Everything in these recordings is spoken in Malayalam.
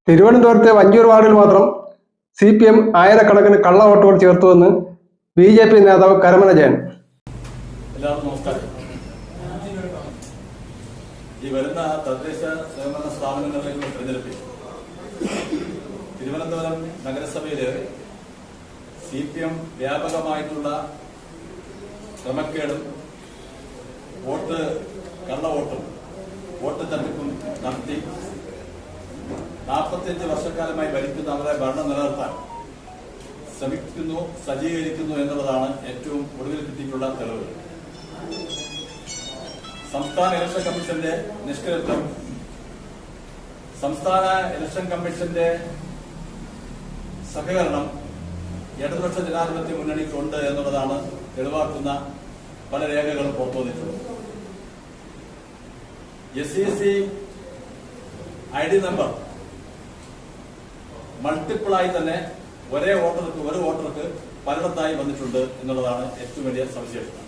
തിരുവനന്തപുരത്തെ വഞ്ചൂർ വാർഡിൽ മാത്രം CPM ആയിരക്കണക്കിന് കള്ള വോട്ടുകൾ ചേർത്തുവെന്ന് BJP നേതാവ് കരമന ജയൻ. എല്ലാവർക്കും നമസ്കാരം. ഈ വരുന്ന തദ്ദേശ സ്വയംഭരണ സ്ഥാപനങ്ങളിലേക്കുള്ള തെരഞ്ഞെടുപ്പിൽ തിരുവനന്തപുരം നഗരസഭയില് CPM വ്യാപകമായിട്ടുള്ള ക്രമക്കേടും വോട്ട് കള്ളവോട്ടും വോട്ട് തട്ടിപ്പും നടത്തി 45 വർഷക്കാലമായി ഭരിക്കുന്ന അവരെ ഭരണം നിലനിർത്താൻ ശ്രമിക്കുന്നു, സജ്ജീകരിക്കുന്നു എന്നുള്ളതാണ് ഏറ്റവും ഒടുവിൽ കിട്ടിയിട്ടുള്ള തെളിവ്. സംസ്ഥാന ഇലക്ഷൻ കമ്മീഷന്റെ നിഷ്ക്രിയത്വം, സംസ്ഥാന ഇലക്ഷൻ കമ്മീഷന്റെ സഹകരണം ഇടതുപക്ഷ ജനാധിപത്യ മുന്നണിക്കുണ്ട് എന്നുള്ളതാണ് തെളിവാക്കുന്ന പല രേഖകളും പുറത്തുവന്നിട്ടുള്ളത്. SCSC ID നമ്പർ മൾട്ടിപ്പിളായി തന്നെ ഒരു വോട്ടർക്ക് പലയിടത്തായി വന്നിട്ടുണ്ട് എന്നുള്ളതാണ് ഏറ്റവും വലിയ സവിശേഷത.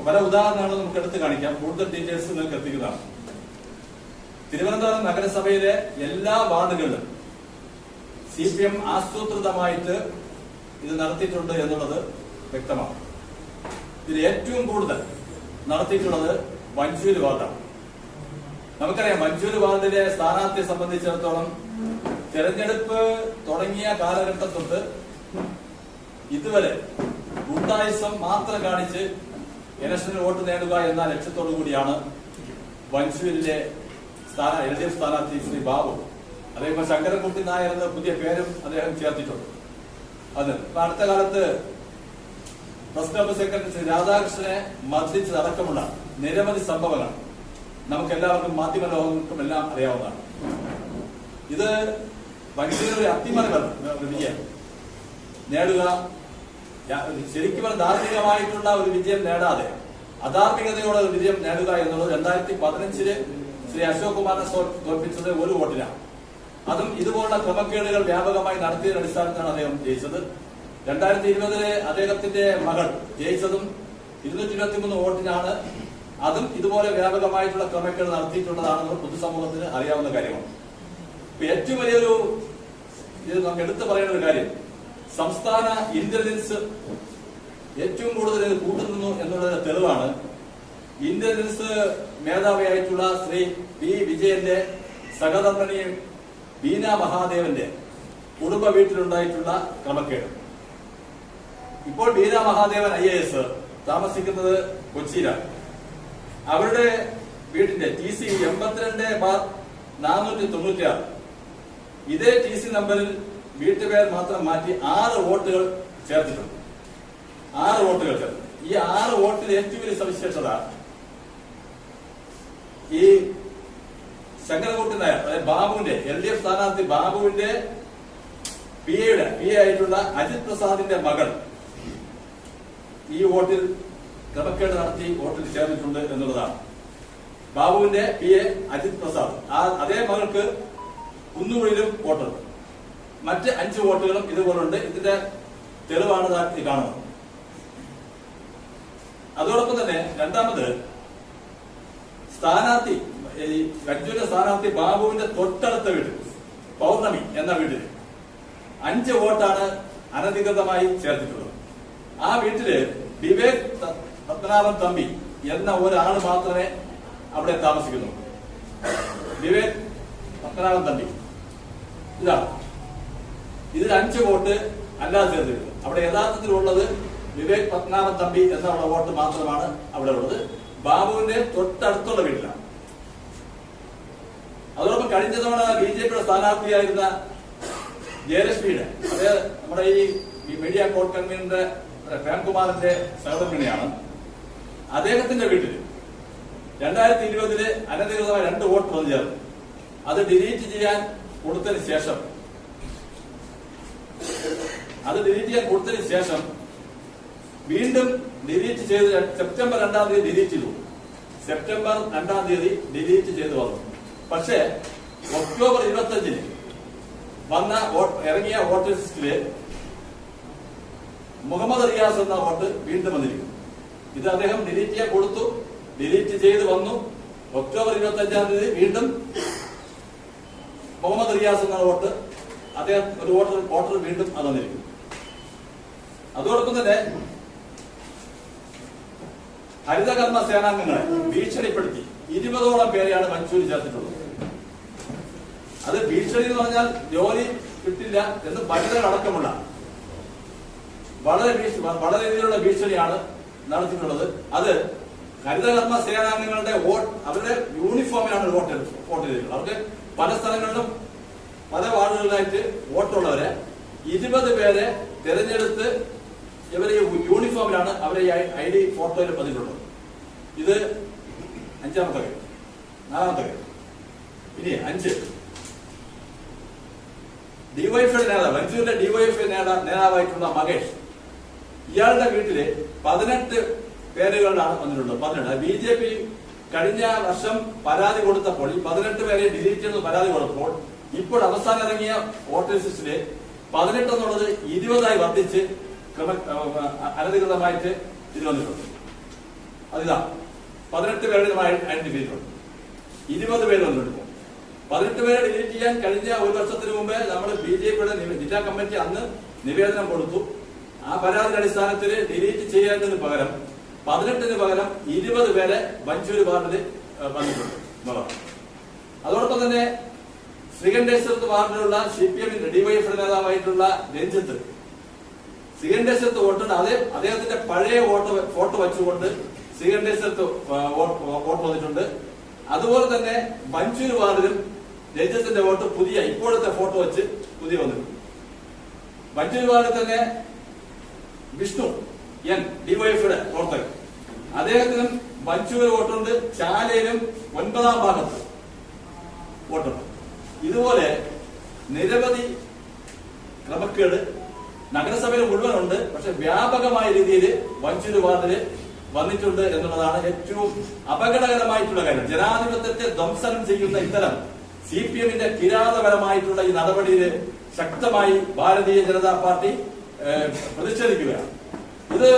പല ഉദാഹരണങ്ങളും നമുക്ക് എടുത്തു കാണിക്കാം. കൂടുതൽ ഡീറ്റെയിൽസ് നിങ്ങൾക്ക് എത്തിക്കുന്നതാണ്. തിരുവനന്തപുരം നഗരസഭയിലെ എല്ലാ വാർഡുകളിലും CPM ആസൂത്രിതമായിട്ട് ഇത് നടത്തിയിട്ടുണ്ട് എന്നുള്ളത് വ്യക്തമാണ്. ഇതിൽ ഏറ്റവും കൂടുതൽ നടത്തിയിട്ടുള്ളത് വഞ്ചൂർ വാർഡാണ്. നമുക്കറിയാം, വഞ്ചൂർ വാർഡിലെ സ്ഥാനാർത്ഥിയെ സംബന്ധിച്ചിടത്തോളം തെരഞ്ഞെടുപ്പ് തുടങ്ങിയ കാലഘട്ടം തൊട്ട് ഇതുവരെ ഗുണ്ടായിസം മാത്രം കാണിച്ച് ഇലക്ഷനിൽ വോട്ട് നേടുക എന്ന ലക്ഷ്യത്തോടു കൂടിയാണ് വഞ്ചൂരിലെ LDF സ്ഥാനാർത്ഥി ശ്രീ ബാബു, അതേപോലെ ശങ്കരൻകുട്ടി നായർ എന്ന പുതിയ പേരും അദ്ദേഹം ചേർത്തിട്ടുണ്ട്. അത് അടുത്ത കാലത്ത് പ്രസ് ക്ലബ്ബ് സെക്രട്ടറി ശ്രീ രാധാകൃഷ്ണനെ മർദ്ദിച്ചതടക്കമുള്ള നിരവധി സംഭവങ്ങൾ നമുക്ക് എല്ലാവർക്കും മാധ്യമ ലോകങ്ങൾക്കും എല്ലാം അറിയാവുന്നതാണ്. ഇത് വഞ്ചൂരിൽ അട്ടിമറി വിജയം നേടുക, ശരിക്കും ധാർമ്മികമായിട്ടുള്ള ഒരു വിജയം നേടാതെ അധാർമികതയോടെ ഒരു വിജയം നേടുക എന്നുള്ളത് 2015 ശ്രീ അശോക് കുമാറിനെ തോൽപ്പിച്ചത് ഒരു വോട്ടിനാണ്. അതും ഇതുപോലുള്ള ക്രമക്കേടുകൾ വ്യാപകമായി നടത്തിയതിന്റെ അടിസ്ഥാനത്തിലാണ് അദ്ദേഹം ജയിച്ചത്. 2020 അദ്ദേഹത്തിന്റെ മകൾ ജയിച്ചതും 223 വോട്ടിനാണ്. അതും ഇതുപോലെ വ്യാപകമായിട്ടുള്ള ക്രമക്കേട് നടത്തിയിട്ടുള്ളതാണെന്ന് പൊതുസമൂഹത്തിന് അറിയാവുന്ന കാര്യമാണ്. ഏറ്റവും വലിയൊരു ഇത് നമുക്ക് എടുത്തു പറയേണ്ട ഒരു കാര്യം, സംസ്ഥാന ഇന്റലിജൻസ് ഏറ്റവും കൂടുതൽ കൂട്ടുനിന്നു എന്നുള്ളത് തെളിവാണ്. ഇന്റലിജൻസ് മേധാവിയായിട്ടുള്ള ശ്രീ P. വിജയന്റെ സഹധർമ്മിണി ബീന മഹാദേവന്റെ കുടുംബ വീട്ടിലുണ്ടായിട്ടുള്ള ക്രമക്കേട്. ഇപ്പോൾ ബീന മഹാദേവൻ IAS താമസിക്കുന്നത് കൊച്ചിയിലാണ്. അവരുടെ വീടിന്റെ TC 82/496 ഇതേ TC നമ്പറിൽ വീട്ടുപേർ മാത്രം മാറ്റി 6 വോട്ടുകൾ ചേർത്തിട്ടുണ്ട്. 6 വോട്ടുകൾ ചേർത്ത്. ഈ 6 വോട്ടിൽ ഏറ്റവും വലിയ സവിശേഷത ഈ ശങ്കരൻകുട്ടി നായർ, അതായത് ബാബുവിന്റെ LDF സ്ഥാനാർത്ഥി ബാബുവിന്റെ PA ആയിട്ടുള്ള അജിത് പ്രസാദിന്റെ മകൾ ഈ വോട്ടിൽ ക്രമക്കേട് നടത്തി വോട്ടിൽ ചേർന്നിട്ടുണ്ട് എന്നുള്ളതാണ്. ബാബുവിന്റെ PA അജിത് പ്രസാദ്, അതേ മകൾക്ക് കുന്നുകുഴിയിലും വോട്ടുണ്ട്. മറ്റ് 5 വോട്ടുകളും ഇതുപോലുണ്ട്. ഇതിന്റെ തെളിവാണ് ഈ കാണുന്നത്. അതോടൊപ്പം തന്നെ രണ്ടാമത് സ്ഥാനാർത്ഥി വഞ്ചൂരിലെ സ്ഥാനാർത്ഥി ബാബുവിന്റെ തൊട്ടടുത്ത വീട് പൗർണമി എന്ന വീട്ടിൽ 5 വോട്ടാണ് അനധികൃതമായി ചേർത്തിട്ടുള്ളത്. ആ വീട്ടില് വിവേക് പത്മനാഭൻ തമ്പി എന്ന ഒരാൾ മാത്രമേ അവിടെ താമസിക്കുന്നു. വിവേക് പത്മനാഭൻ തമ്പി ഇതാണ്. ഇതിൽ 5 വോട്ട് അല്ലാതെ ചേർത്തിട്ടുണ്ട്. അവിടെ യഥാർത്ഥത്തിലുള്ളത് വിവേക് പത്മനാഭൻ തമ്പി എന്നുള്ള വോട്ട് മാത്രമാണ് അവിടെ ഉള്ളത്. ബാബുവിന്റെ തൊട്ടടുത്തുള്ള വീട്ടിലാണ്. അതോടൊപ്പം കഴിഞ്ഞ തവണ BJPയുടെ സ്ഥാനാർത്ഥിയായിരുന്ന ജയലക്ഷ്മിയുടെ, അതായത് നമ്മുടെ ഈ മീഡിയ കോർ കൺവീനറുടെ പ്രേംകുമാറിന്റെ സഹധർമ്മിണിയാണ്. അദ്ദേഹത്തിന്റെ വീട്ടിൽ 2020 അനധികൃതമായി 2 വോട്ട് വന്നു ചേർന്നു. അത് ഡിലീറ്റ് ചെയ്യാൻ കൊടുത്തതിന് ശേഷം വീണ്ടും ഡിലീറ്റ് ചെയ്ത് സെപ്റ്റംബർ 2-ാം തീയതി ഡിലീറ്റ് ചെയ്തു. സെപ്റ്റംബർ 2-ാം തീയതി ഡിലീറ്റ് ചെയ്തു വന്നു. പക്ഷേ ഒക്ടോബർ 25-ന് ഇറങ്ങിയ വോട്ടർ ലിസ്റ്റില് മുഹമ്മദ് റിയാസ് എന്ന വോട്ട് വീണ്ടും വന്നിരിക്കുന്നു. ഇത് അദ്ദേഹം ഡിലീറ്റ് ചെയ്യാൻ കൊടുത്തു, ഡിലീറ്റ് ചെയ്ത് വന്നു. ഒക്ടോബർ 25-ാം തീയതി വീണ്ടും മുഹമ്മദ് റിയാസ് എന്ന വോട്ട് അദ്ദേഹം ഒരു വോട്ടർ വീണ്ടും അത് വന്നിരിക്കും. അതോടൊപ്പം തന്നെ ഹരിതകർമ്മ സേനാംഗങ്ങളെ ഭീഷണിപ്പെടുത്തി 20ഓളം പേരെയാണ് മഞ്ചൂരി ചേർത്തിട്ടുള്ളത്. അത് ഭീഷണി എന്ന് പറഞ്ഞാൽ ജോലി കിട്ടില്ല എന്ന് വനിതകളടക്കമുള്ള വളരെ രീതിയിലുള്ള ഭീഷണിയാണ് നടത്തിയിട്ടുള്ളത്. അത് ഹരിതകർമ്മ സേനാംഗങ്ങളുടെ അവരുടെ യൂണിഫോമിലാണ് വോട്ട് ചെയ്തിട്ടുള്ളത്. അവർക്ക് പല സ്ഥലങ്ങളിലും പല വാർഡുകളിലായിട്ട് വോട്ടുള്ളവരെ 20 പേരെ തിരഞ്ഞെടുത്ത് ഇവരെ യൂണിഫോമിലാണ് അവരെ ID ഫോട്ടോയിൽ പതിച്ചിട്ടുള്ളത്. ഇത് 5ാമത്തെ കാര്യം. 4ാമത്തെ കാര്യം. ഇനി 5 ഡിവൈഎഫ്ഐ നേതാവ്, മഞ്ചൂരിലെ ഡിവൈഎഫ്ഐ നേതാവായിട്ടുള്ള മഹേഷ്, ഇയാളുടെ വീട്ടില് 18 പേരുകളിലാണ് വന്നിട്ടുള്ളത്. 18 BJP കഴിഞ്ഞ വർഷം പരാതി കൊടുത്തപ്പോൾ ഈ 18 പേരെ ഡിലീറ്റ് ചെയ്യുന്ന പരാതി കൊടുത്തപ്പോൾ ഇപ്പോൾ അവസാനം ഇറങ്ങിയ വോട്ടർ ലിസ്റ്റില് 18 എന്നുള്ളത് 20ആയി വർദ്ധിച്ച് അനധികൃതമായിട്ട് ഇത് വന്നിട്ടുണ്ട്. അതിതാ 18 പേരുടെ ഐഡന്റിഫൈ ചെയ്തിട്ടുണ്ട്. 20 പേര് വന്നിട്ടുണ്ട്. 18 പേരെ ഡിലീറ്റ് ചെയ്യാൻ കഴിഞ്ഞ ഒരു വർഷത്തിന് മുമ്പേ നമ്മൾ BJPയുടെ ജില്ലാ കമ്മിറ്റി അന്ന് നിവേദനം കൊടുത്തു. ആ പരാതിയുടെ അടിസ്ഥാനത്തിൽ ഡിലീറ്റ് ചെയ്യുന്നതിന് പകരം 18 പകരം 20 പേരെ മഞ്ചൂരി വാർഡിൽ വന്നിട്ടുണ്ട്. അതോടൊപ്പം തന്നെ ശ്രീകണ്ഠേശ്വരത്ത് വാർഡിലുള്ള CPM ഡിവൈഎഫ്ഐ നേതാവായിട്ടുള്ള രഞ്ജിത്ത് ശ്രീകണ്ഠേശ്വരത്ത് വോട്ടുണ്ട്. അദ്ദേഹത്തിന്റെ പഴയ ഫോട്ടോ വെച്ചുകൊണ്ട് ശ്രീകണ്ഠേശ്വരത്ത് വോട്ട് വന്നിട്ടുണ്ട്. അതുപോലെ തന്നെ മഞ്ചൂരി വാർഡിലും രഞ്ജിത്തിന്റെ വോട്ട് പുതിയ ഇപ്പോഴത്തെ ഫോട്ടോ വെച്ച് പുതിയ വന്നിട്ടുണ്ട്. മഞ്ചൂരി വാർഡിൽ തന്നെ വിഷ്ണു N ഡിവൈഎഫ്ഐയുടെ പ്രവർത്തകൻ, അദ്ദേഹത്തിനും മഞ്ചൂരി വോട്ടുണ്ട്. ചാലയിലും 9ാം ഭാഗത്ത് വോട്ടുണ്ട്. ഇതുപോലെ നിരവധി ക്രമക്കേട് നഗരസഭയിൽ മുഴുവനുണ്ട്. പക്ഷെ വ്യാപകമായ രീതിയിൽ മഞ്ചൂരി വാർഡിൽ വന്നിട്ടുണ്ട് എന്നുള്ളതാണ് ഏറ്റവും അപകടകരമായിട്ടുള്ള കാര്യം. ജനാധിപത്യത്തെ ധ്വംസനം ചെയ്യുന്ന ഇത്തരം CPMന്റെ കിരാതപരമായിട്ടുള്ള ഈ നടപടിയിൽ ശക്തമായി ഭാരതീയ ജനതാ പാർട്ടി പ്രതിഷേധിക്കുകയാണ്. ഇത്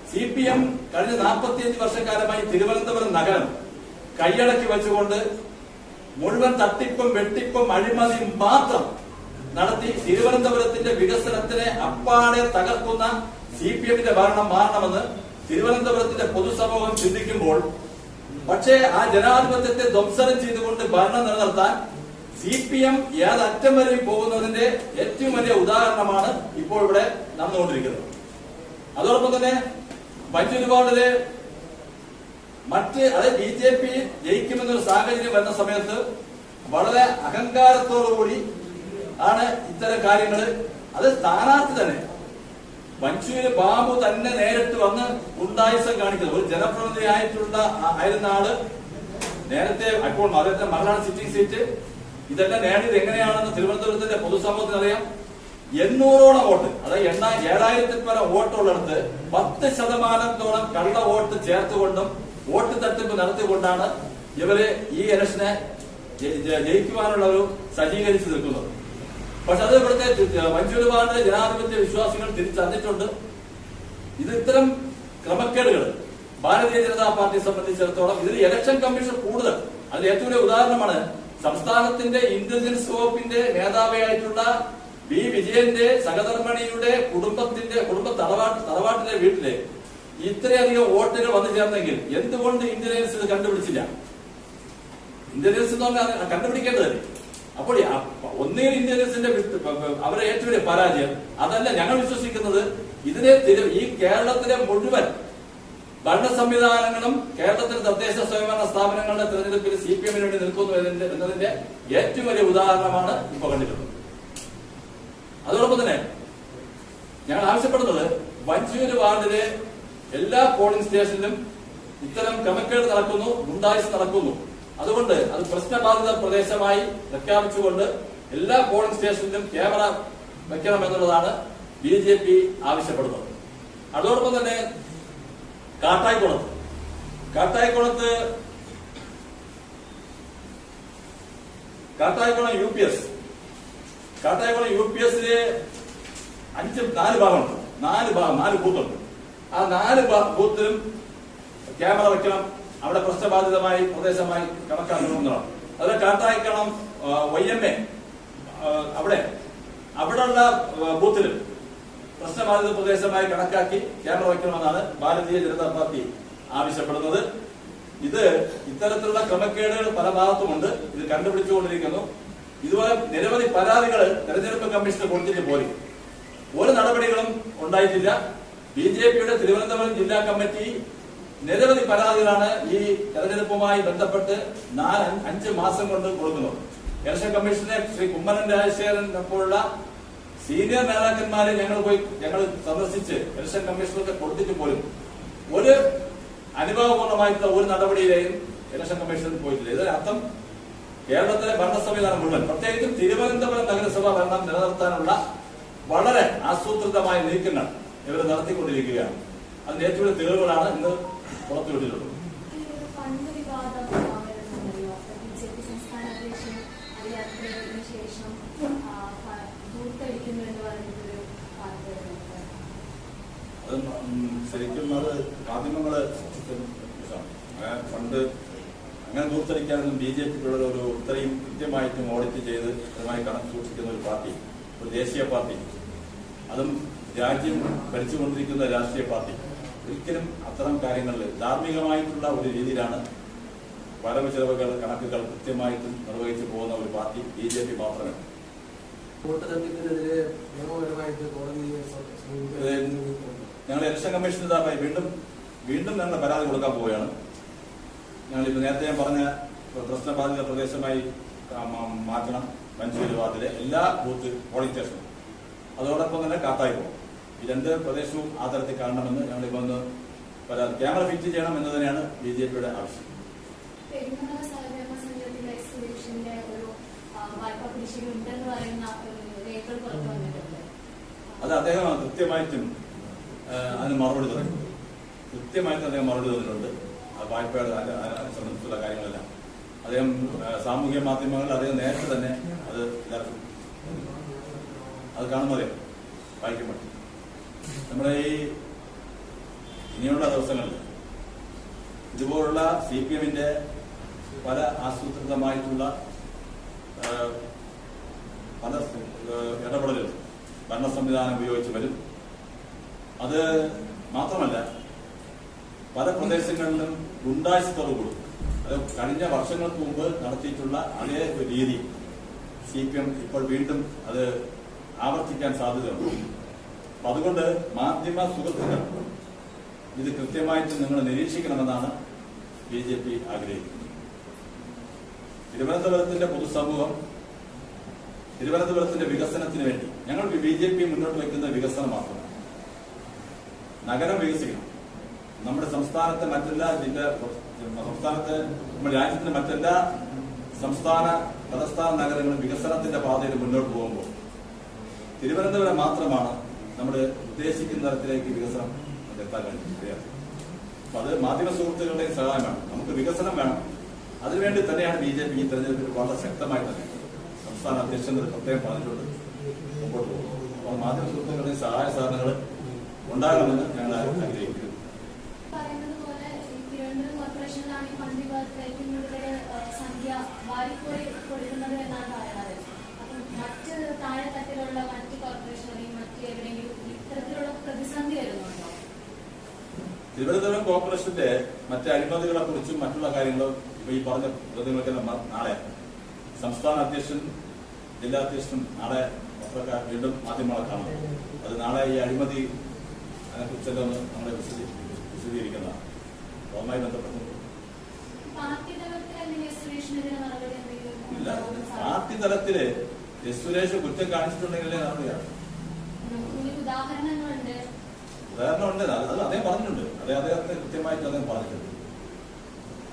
CPM കഴിഞ്ഞ 45 വർഷക്കാലമായി തിരുവനന്തപുരം നഗരം കൈയടക്കി വെച്ചുകൊണ്ട് മുഴുവൻ തട്ടിപ്പും വെട്ടിപ്പും അഴിമതിയും മാത്രം നടത്തി തിരുവനന്തപുരത്തിന്റെ വികസനത്തിനെ അപ്പാടെ തകർക്കുന്ന CPMന്റെ ഭരണം മാറണമെന്ന് തിരുവനന്തപുരത്തിന്റെ പൊതുസമൂഹം ചിന്തിക്കുമ്പോൾ, പക്ഷേ ആ ജനാധിപത്യത്തെ ധ്വംസനം ചെയ്തുകൊണ്ട് ഭരണം നിലനിർത്താൻ CPM ഏതറ്റം വരെയും പോകുന്നതിന്റെ ഏറ്റവും വലിയ ഉദാഹരണമാണ് ഇപ്പോൾ ഇവിടെ നടന്നുകൊണ്ടിരിക്കുന്നത്. അതോടൊപ്പം തന്നെ മഞ്ചൂരി വാർഡിലെ BJP ജയിക്കുമെന്നൊരു സാഹചര്യം വരുന്ന സമയത്ത് വളരെ അഹങ്കാരത്തോടുകൂടി ആണ് ഇത്തരം കാര്യങ്ങൾ. അത് സ്ഥാനാർത്ഥി തന്നെ മഞ്ചൂരി ബാബു തന്നെ നേരിട്ട് വന്ന് ഗുണ്ടായുസം കാണിക്കുന്നത്. ഒരു ജനപ്രതിനിധി ആയിരുന്ന ആള് നേരത്തെ അപ്പോൾ അദ്ദേഹത്തിന്റെ മകളാണ് സിറ്റിംഗ് സീറ്റ്. ഇതെല്ലാം നേടിയത് എങ്ങനെയാണെന്ന് തിരുവനന്തപുരത്തിന്റെ പൊതുസമൂഹത്തിന് അറിയാം. 800ഓളം വോട്ട്, അതായത് 7000-ൽ പരം വോട്ടുള്ളിടത്ത് 10% കള്ള വോട്ട് ചേർത്തുകൊണ്ടും വോട്ട് തട്ടിപ്പ് നടത്തിക്കൊണ്ടാണ് ഇവര് ഈ ഇലക്ഷനെ ജയിക്കുവാനുള്ള ഒരു സജ്ജീകരിച്ചു നിൽക്കുന്നത്. പക്ഷെ അത് ഇവിടുത്തെ മഞ്ചൂരി വാർഡിലെ ജനാധിപത്യ വിശ്വാസികൾ തിരിച്ചറിഞ്ഞിട്ടുണ്ട്. ഇത് ഇത്തരം ക്രമക്കേടുകൾ ഭാരതീയ ജനതാ പാർട്ടിയെ സംബന്ധിച്ചിടത്തോളം ഇതിൽ ഇലക്ഷൻ കമ്മീഷൻ കൂടുതൽ അതിൽ ഏറ്റവും വലിയ ഉദാഹരണമാണ് സംസ്ഥാനത്തിന്റെ ഇന്റലിജൻസ് വകുപ്പിന്റെ മേധാവിയായിട്ടുള്ള B. വിജയന്റെ സഹധർമ്മിണിയുടെ കുടുംബ തറവാട്ടിലെ വീട്ടിലെ ഇത്രയധികം വോട്ടുകൾ വന്നു ചേർന്നെങ്കിൽ എന്തുകൊണ്ട് ഇന്റലിജൻസ് ഇത് കണ്ടുപിടിച്ചില്ല? ഇന്റലിജൻസ് എന്ന് പറഞ്ഞാൽ കണ്ടുപിടിക്കേണ്ടതല്ലേ? അപ്പോൾ ഒന്നേ ഇന്റലിജൻസിന്റെ അവരുടെ ഏറ്റവും വലിയ പരാജയം അതല്ല. ഞങ്ങൾ വിശ്വസിക്കുന്നത് ഇതിനെ ഈ കേരളത്തിലെ മുഴുവൻ ഭരണ സംവിധാനങ്ങളും കേരളത്തിലെ തദ്ദേശ സ്വയംഭരണ സ്ഥാപനങ്ങളുടെ തെരഞ്ഞെടുപ്പിൽ CPMന് വേണ്ടി നിൽക്കുന്നു എന്നതിന്റെ ഏറ്റവും വലിയ ഉദാഹരണമാണ് ഇപ്പോൾ കണ്ടിട്ടുള്ളത്. അതോടൊപ്പം തന്നെ ഞങ്ങൾ ആവശ്യപ്പെടുന്നത് മഞ്ചൂരി വാർഡിലെ എല്ലാ പോളിംഗ് സ്റ്റേഷനിലും ഇത്തരം ക്രമക്കേട് നടക്കുന്നു, ഗുണ്ടായിസ് നടക്കുന്നു. അതുകൊണ്ട് അത് പ്രശ്നബാധിത പ്രദേശമായി പ്രഖ്യാപിച്ചുകൊണ്ട് എല്ലാ പോളിംഗ് സ്റ്റേഷനിലും ക്യാമറ വെക്കണം എന്നുള്ളതാണ് BJP ആവശ്യപ്പെടുന്നത്. അതോടൊപ്പം തന്നെ കാട്ടായിക്കുളത്ത് UPSല് 4 ഭാഗമുണ്ട്. 4 ബൂത്തുണ്ട്. ആ 4 ബൂത്തിലും ക്യാമറ വെക്കണം. അവിടെ പ്രശ്നബാധിതമായി പ്രദേശമായി കണക്കാക്കണമെന്നാണ്. അത് കാട്ടായിക്കുളം YMA അവിടെയുള്ള ബൂത്തിലും പ്രശ്നബാധിത പ്രദേശമായി കണക്കാക്കി ക്യാമറ വയ്ക്കണമെന്നാണ് ഭാരതീയ ജനതാ പാർട്ടി ആവശ്യപ്പെടുന്നത്. ഇത് ഇത്തരത്തിലുള്ള ക്രമക്കേടുകൾ പല ഭാഗത്തുമുണ്ട്. ഇത് കണ്ടുപിടിച്ചുകൊണ്ടിരിക്കുന്നു. ഇതുപോലെ നിരവധി പരാതികൾ തെരഞ്ഞെടുപ്പ് കമ്മീഷന് കൊടുത്തിട്ട് പോലും ഒരു നടപടികളും ഉണ്ടായിട്ടില്ല. BJPയുടെ തിരുവനന്തപുരം ജില്ലാ കമ്മിറ്റി നിരവധി പരാതികളാണ് ഈ തെരഞ്ഞെടുപ്പുമായി ബന്ധപ്പെട്ട് 4-5 മാസം കൊണ്ട് കൊടുക്കുന്നത്. ഇലക്ഷൻ കമ്മീഷനെ ശ്രീ കുമ്മനം രാജശേഖരൻ പോലുള്ള സീനിയർ നേതാക്കന്മാരെ ഞങ്ങൾ സന്ദർശിച്ച് ഇലക്ഷൻ കമ്മീഷനൊക്കെ കൊടുത്തിട്ട് പോലും ഒരു അനുഭവപൂർണ്ണമായിട്ടുള്ള ഒരു നടപടിയിലെയും ഇലക്ഷൻ കമ്മീഷനിൽ പോയിട്ടില്ല. ഇതിനർത്ഥം കേരളത്തിലെ ഭരണ സംവിധാനം മുഴുവൻ, പ്രത്യേകിച്ചും തിരുവനന്തപുരം നഗരസഭാ ഭരണം നിലനിർത്താനുള്ള വളരെ ആസൂത്രിതമായ നീക്കങ്ങൾ ഇവർ നടത്തിക്കൊണ്ടിരിക്കുകയാണ്. അതിന്റെ ഏറ്റവും വലിയ തെളിവുകളാണ് ഇന്ന് പുറത്തുവിട്ടിട്ടുള്ളത്. അത് ശരിക്കും അത് മാധ്യമങ്ങള് ഫണ്ട് അങ്ങനെ ദൂർത്തടിക്കാനൊന്നും BJPക്കുള്ള ഒരു ഇത്രയും കൃത്യമായിട്ടും ഓഡിറ്റ് ചെയ്ത് അതുമായി കണക്ക് സൂക്ഷിക്കുന്ന ഒരു പാർട്ടി, ഒരു ദേശീയ പാർട്ടി, അതും രാജ്യം ഭരിച്ചുകൊണ്ടിരിക്കുന്ന രാഷ്ട്രീയ പാർട്ടി ഒരിക്കലും അത്തരം കാര്യങ്ങളിൽ ധാർമ്മികമായിട്ടുള്ള ഒരു രീതിയിലാണ് വരവ് ചെലവുകൾ കണക്കുകൾ കൃത്യമായിട്ടും നിർവഹിച്ചു പോകുന്ന ഒരു പാർട്ടി BJP മാത്രമേ. ഞങ്ങൾ ഇലക്ഷൻ കമ്മീഷന് വീണ്ടും ഞങ്ങൾ പരാതി കൊടുക്കാൻ പോവുകയാണ്. ഞങ്ങളിപ്പോൾ നേരത്തെ ഞാൻ പറഞ്ഞ പ്രശ്നബാധിത പ്രദേശമായി മാറ്റണം മഞ്ചേരി വാർഡിലെ എല്ലാ ബൂത്ത് പോളിംഗ് സ്റ്റേഷനും, അതോടൊപ്പം തന്നെ കാത്തായിപ്പോ ഈ 2 പ്രദേശവും ആ തരത്തിൽ കാണണമെന്ന് ഞങ്ങളിപ്പോൾ ഒന്ന് ക്യാമറ ഫിറ്റ് ചെയ്യണം എന്ന് തന്നെയാണ് BJPയുടെ ആവശ്യം. അത് അദ്ദേഹം കൃത്യമായിട്ടും അതിന് മറുപടി തന്നിട്ടുണ്ട്. അദ്ദേഹം മറുപടി തന്നിട്ടുണ്ട്. വായ്പയുടെ സംബന്ധിച്ചുള്ള കാര്യങ്ങളെല്ലാം അദ്ദേഹം സാമൂഹ്യ മാധ്യമങ്ങളിൽ അദ്ദേഹം നേരത്തെ തന്നെ അത് ഇതാക്കും. അത് കാണുമ്പോൾ വായിക്കുമ്പോൾ നമ്മുടെ ഇനിയുള്ള ദിവസങ്ങളിൽ ഇതുപോലുള്ള CPMന്റെ പല ആസൂത്രിതമായിട്ടുള്ള പല ഇടപെടലുകൾ ഭരണ സംവിധാനം ഉപയോഗിച്ച് വരും. അത് മാത്രമല്ല പല പ്രദേശങ്ങളിലും ഗുണ്ടായിസത്തോട് കൂടും. അത് കഴിഞ്ഞ വർഷങ്ങൾക്ക് മുമ്പ് നടത്തിയിട്ടുള്ള അതേ രീതി CPM ഇപ്പോൾ വീണ്ടും അത് ആവർത്തിക്കാൻ സാധ്യതയുണ്ട്. അപ്പൊ അതുകൊണ്ട് മാധ്യമ സുഹൃത്തുക്കൾ ഇത് കൃത്യമായിട്ട് നിങ്ങൾ നിരീക്ഷിക്കണമെന്നാണ് BJP ആഗ്രഹിക്കുന്നത്. തിരുവനന്തപുരത്തിന്റെ പൊതുസമൂഹം തിരുവനന്തപുരത്തിന്റെ വികസനത്തിന് വേണ്ടി ഞങ്ങൾ BJP മുന്നോട്ട് വയ്ക്കുന്ന വികസനം മാത്രമാണ്. നഗരം വികസിക്കണം. നമ്മുടെ സംസ്ഥാനത്തെ മറ്റെല്ലാ നമ്മുടെ രാജ്യത്തിന്റെ മറ്റെല്ലാ സംസ്ഥാന തലസ്ഥാന നഗരങ്ങളും വികസനത്തിന്റെ പാതയിൽ മുന്നോട്ട് പോകുമ്പോൾ തിരുവനന്തപുരം മാത്രമാണ് നമ്മൾ ഉദ്ദേശിക്കുന്ന തരത്തിലേക്ക് വികസനം എത്താൻ കഴിയും. അപ്പൊ അത് മാധ്യമ സുഹൃത്തുക്കളുടെയും സഹായം വേണം. നമുക്ക് വികസനം വേണം. അതിനുവേണ്ടി തന്നെയാണ് BJP ഈ തെരഞ്ഞെടുപ്പിൽ വളരെ ശക്തമായി തന്നെ സംസ്ഥാന അധ്യക്ഷൻ പ്രത്യേകം പറഞ്ഞിട്ടുണ്ട് മുമ്പോട്ട് പോകും. അപ്പോൾ മാധ്യമ സുഹൃത്തുക്കളുടെയും സഹായ സാധനങ്ങൾ ഉണ്ടാകണമെന്ന് ഞങ്ങൾ ആഗ്രഹിക്കുന്നു. തിരുവനന്തപുരം കോർപ്പറേഷന്റെ മറ്റ് അഴിമതികളെ കുറിച്ചും മറ്റുള്ള കാര്യങ്ങളും ഇപ്പൊ ഈ പറഞ്ഞ ചോദ്യങ്ങൾക്കെല്ലാം നാളെ സംസ്ഥാന അധ്യക്ഷൻ ജില്ലാ അധ്യക്ഷൻ നാളെ വീണ്ടും മാധ്യമങ്ങളെ കാണും. അത് നാളെ ഈ അഴിമതി അതിനെക്കുറിച്ചെല്ലാം നമ്മളെ വിശദീകരിക്കുന്നതാണ്. അതുമായി ബന്ധപ്പെട്ട് ഇല്ല, പാർട്ടി തലത്തില് സുരേഷ് കുറ്റം കാണിച്ചിട്ടുണ്ടെങ്കിലേ നടക്കുകയാണ്. ഉദാഹരണമുണ്ട്. അത് അദ്ദേഹം പറഞ്ഞിട്ടുണ്ട്. അദ്ദേഹത്തെ കൃത്യമായിട്ട് അദ്ദേഹം പറഞ്ഞിട്ടുണ്ട്.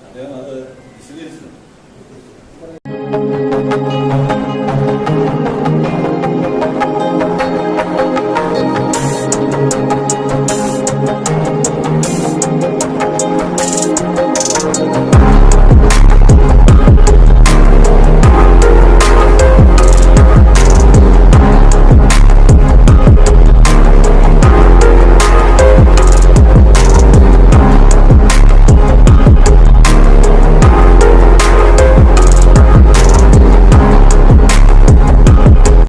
അദ്ദേഹം അത് വിശദീകരിച്ചിട്ടുണ്ട്.